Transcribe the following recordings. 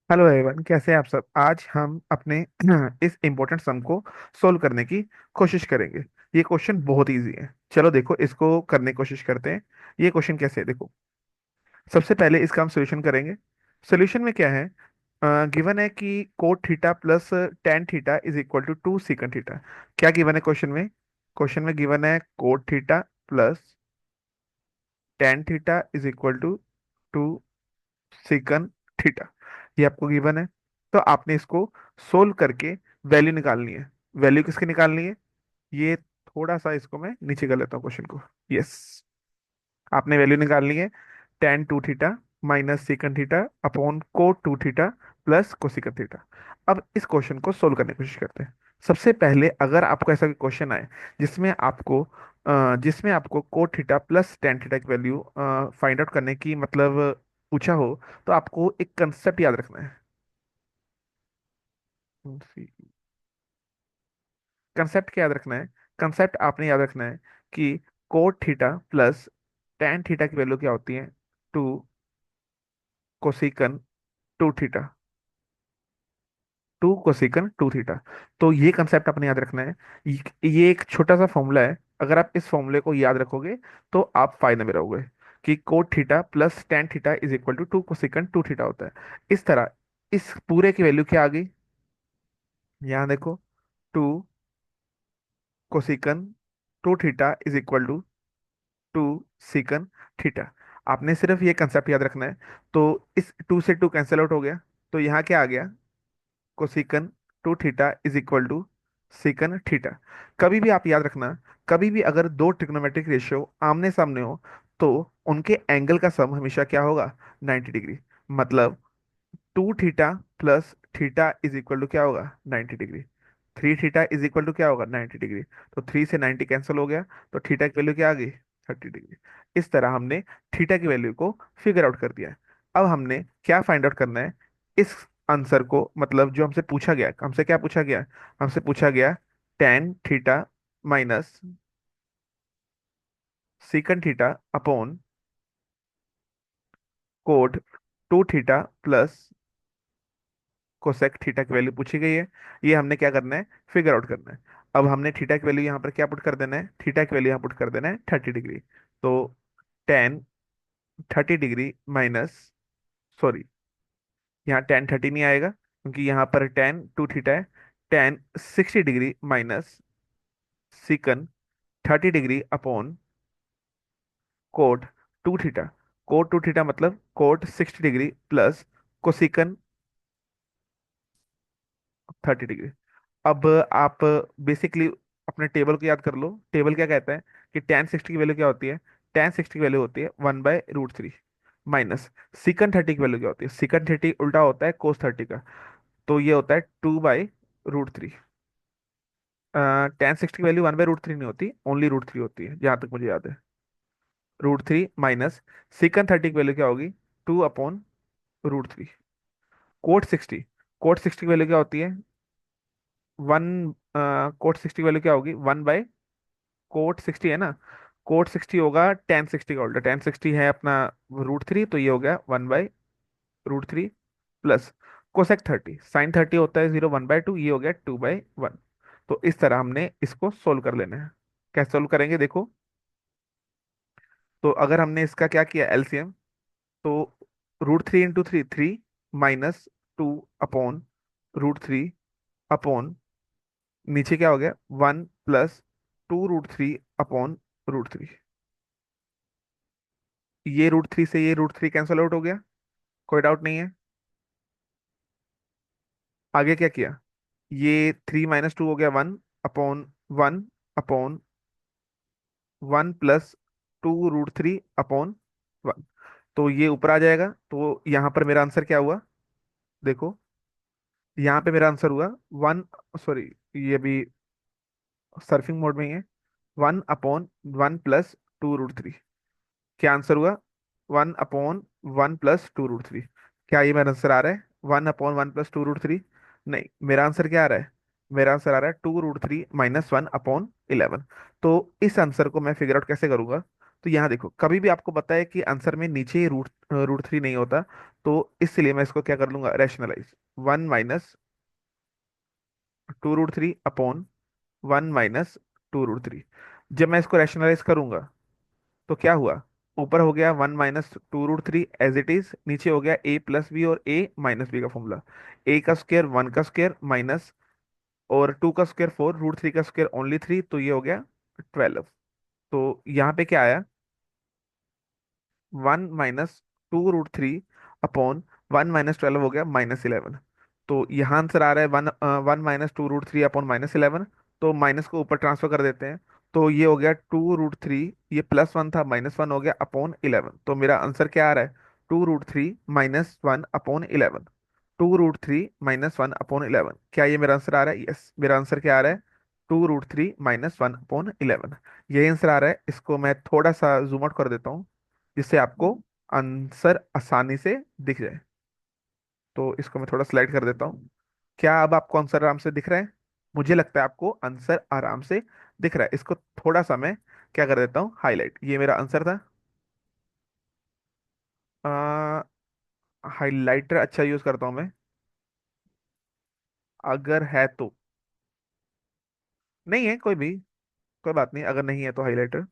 Hello Avon, कैसे हैं आप सब। आज हम अपने इस इम्पोर्टेंट सम को सोल्व करने की कोशिश करेंगे। ये क्वेश्चन बहुत इजी है। चलो देखो, इसको करने की कोशिश करते हैं। ये क्वेश्चन कैसे है देखो। सबसे पहले इसका हम सोल्यूशन करेंगे। सोल्यूशन में क्या है, गिवन है कि cot theta plus tan theta is equal to two secant theta. क्या गिवन है क्वेश्चन में? क्वेश्चन में गिवन है cot theta plus tan theta is equal to two second theta. ये आपको गिवन है। तो आपने इसको सोल्व करके वैल्यू निकालनी है। वैल्यू किसकी निकालनी है? ये थोड़ा सा इसको मैं नीचे कर लेता हूँ क्वेश्चन को। यस, आपने वैल्यू निकालनी है tan two theta minus second theta upon cot two theta plus cosecant theta. अब इस क्वेश्चन को सोल्व करने की कोशिश करते हैं। सबसे पहले अगर आपको ऐसा क्वेश्चन आए जिसमें आपको coat theta plus tan theta की वैल्यू फाइंड आउट करने की मतलब पूछा हो, तो आपको एक कंसेप्ट याद रखना है। कंसेप्ट क्या याद रखना है? कंसेप्ट आपने याद रखना है कि cot theta plus tan theta की वैल्यू क्या होती है? Two कोसिकन two theta. Two कोसिकन two theta. तो ये कंसेप्ट आपने याद रखना है। ये एक छोटा सा फॉर्मूला है। अगर आप इस फॉर्मूले को याद रखोगे तो आप फायदे में रहोगे कि cot theta plus tan theta is equal to two कोसिकन two theta होता है। इस तरह इस पूरे की वैल्यू क्या आ गई? यहाँ देखो, two कोसिकन two theta is equal to two secant theta. आपने सिर्फ ये कंसेप्ट याद रखना है। तो इस टू से टू कैंसिल आउट हो गया। तो यहाँ क्या आ गया? Cosecant two theta is equal to secant theta. कभी भी आप याद रखना, कभी भी अगर दो ट्रिग्नोमेट्रिक रेशियो आमने सामने हो तो उनके एंगल का सम हमेशा क्या होगा? 90 डिग्री। मतलब two theta plus theta is equal to क्या होगा? 90 degree. Three theta is equal to क्या होगा? 90 डिग्री। तो थ्री से 90 कैंसिल हो गया। तो थीटा की वैल्यू क्या आ गई? 30 डिग्री। इस तरह हमने थीटा की वैल्यू को फिगर आउट कर दिया है। अब हमने क्या फाइंड आउट करना है? इस आंसर को, मतलब जो हमसे पूछा गया, हमसे क्या पूछा गया? हमसे पूछा गया tan theta minus secant theta upon cot two theta plus cosec theta की वैल्यू पूछी गई है। ये हमने क्या करना है? फिगर आउट करना है। अब हमने थीटा की वैल्यू यहाँ पर क्या पुट कर देना है? थीटा की वैल्यू यहाँ पुट कर देना है 30 डिग्री। तो टेन 30 डिग्री माइनस, सॉरी, यहाँ टेन थर्टी नहीं आएगा क्योंकि यहाँ पर टेन टू थीटा है। Tan 60 degree minus secant 30 degree upon cot two theta. Cot two theta मतलब cot 60 degree plus cosecant 30 degree. अब आप बेसिकली अपने टेबल को याद कर लो। टेबल क्या कहता है कि टेन सिक्सटी की वैल्यू क्या होती है? टेन सिक्सटी की वैल्यू होती है one by root three minus सिकन thirty की वैल्यू क्या होती है? सिकन थर्टी उल्टा होता है कोस थर्टी का। तो ये होता है two by root three. Tan sixty की value one by root three नहीं होती, ओनली रूट थ्री होती है जहां तक मुझे याद है। रूट थ्री माइनस सिकन थर्टी की वैल्यू क्या होगी? Two upon root three. Cot sixty, cot sixty की वैल्यू क्या होती है? वन। कोट सिक्सटी की वैल्यू क्या होगी? वन बाय कोट सिक्सटी है ना। कोट सिक्सटी होगा टेन सिक्सटी का उल्टा। टेन सिक्सटी है अपना रूट थ्री, तो ये हो गया one by root three plus cosec thirty. Sine thirty होता है जीरो वन बाय टू, ये हो गया टू बाई वन। तो इस तरह हमने इसको सोल्व कर लेना है। कैसे सोल्व करेंगे देखो। तो अगर हमने इसका क्या किया एलसीएम, तो root three into three three minus two upon root three upon नीचे क्या हो गया? One plus two root three upon root three. ये रूट थ्री से ये रूट थ्री कैंसल आउट हो गया, कोई डाउट नहीं है। आगे क्या किया? ये थ्री माइनस टू हो गया one upon one upon one plus two root three upon one. तो ये ऊपर आ जाएगा। तो यहाँ पर मेरा आंसर क्या हुआ देखो। यहाँ पे मेरा आंसर हुआ वन, सॉरी, ये भी सर्फिंग मोड में ही है। One upon one plus two root three. क्या आंसर हुआ? One upon one plus two root three. क्या ये मेरा आंसर आ रहा है one upon one plus two root three? नहीं, मेरा आंसर क्या आ रहा है? मेरा आंसर आ रहा है two root three minus one upon 11। तो इस आंसर को मैं फिगर आउट कैसे करूंगा? तो यहाँ देखो, कभी भी आपको पता है कि आंसर में नीचे ही रूट थ्री नहीं होता, तो इसलिए मैं इसको क्या कर लूंगा, rationalise. One minus two root three upon one minus two root three. जब मैं इसको रैशनलाइज करूंगा तो क्या हुआ, ऊपर हो गया one minus two root three as it is, नीचे हो गया ए प्लस बी और ए माइनस बी का फॉर्मूला। ए का स्क्वायर वन का स्क्वायर माइनस, और टू का स्क्वायर फोर, रूट थ्री का स्क्वायर ओनली थ्री, तो ये हो गया 12। तो यहाँ पे क्या आया, one minus two root three upon one minus 12 हो गया -11। तो यहाँ आंसर आ रहा है one one minus two root three upon -11। तो माइनस को ऊपर ट्रांसफर कर देते हैं, तो ये हो गया टू रूट थ्री, ये प्लस वन था, -1 हो गया अपॉन 11। तो मेरा आंसर क्या आ रहा है, two root three -1 upon 11। Two root three -1 upon 11, क्या ये मेरा आंसर आ रहा है? यस, मेरा आंसर क्या आ रहा है, टू रूट थ्री -1 अपॉन 11। यही आंसर आ रहा है। इसको मैं थोड़ा सा जूम आउट कर देता हूँ, जिससे आपको आंसर आसानी से दिख जाए। तो इसको मैं थोड़ा स्लाइड कर देता हूँ। क्या अब आपको आंसर आराम से दिख रहा है? मुझे लगता है आपको आंसर आराम से दिख रहा है। इसको थोड़ा सा मैं क्या कर देता हूँ, हाईलाइट। ये मेरा आंसर था। आ, हाईलाइटर अच्छा यूज करता हूँ मैं, अगर है तो। नहीं है कोई भी, कोई बात नहीं, अगर नहीं है तो हाईलाइटर।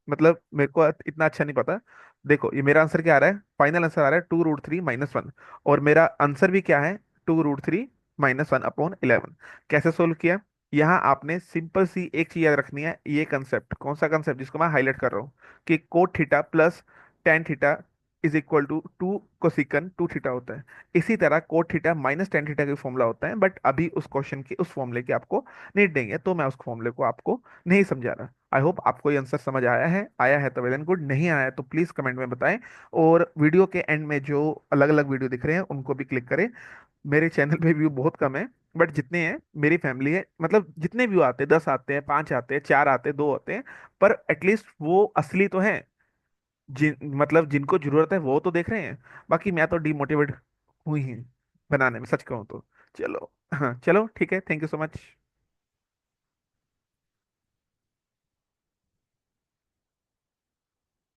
मतलब मेरे को इतना अच्छा नहीं पता। देखो ये मेरा आंसर क्या आ रहा है, फाइनल आंसर आ रहा है टू रूट थ्री -1। और मेरा आंसर भी क्या है, टू रूट थ्री -1 अपॉन 11। कैसे सोल्व किया? यहाँ आपने सिंपल सी एक चीज याद रखनी है, ये कंसेप्ट, कौन सा कंसेप्ट, जिसको मैं हाईलाइट कर रहा हूँ, कि cot theta plus tan theta is equal to two कोसिकन two theta होता है। इसी तरह cot theta minus tan theta का फॉर्मूला होता है, बट अभी उस क्वेश्चन के उस फॉर्मूले की आपको नीड देंगे, तो मैं उस फॉर्मूले को आपको नहीं समझा रहा। आई होप आपको ये आंसर समझ आया है तो वेल एंड गुड, नहीं आया है तो प्लीज कमेंट में बताएं। और वीडियो के एंड में जो अलग अलग वीडियो दिख रहे हैं उनको भी क्लिक करें। मेरे चैनल पे व्यू बहुत कम है, बट जितने हैं मेरी फैमिली है, मतलब जितने व्यू आते हैं, 10 आते हैं, 5 आते हैं, 4 आते हैं, 2 आते हैं, पर एटलीस्ट वो असली तो हैं। मतलब जिनको जरूरत है वो तो देख रहे हैं। बाकी मैं तो डिमोटिवेट हुई ही बनाने में, सच कहूँ तो। चलो हाँ चलो ठीक है, थैंक यू सो मच।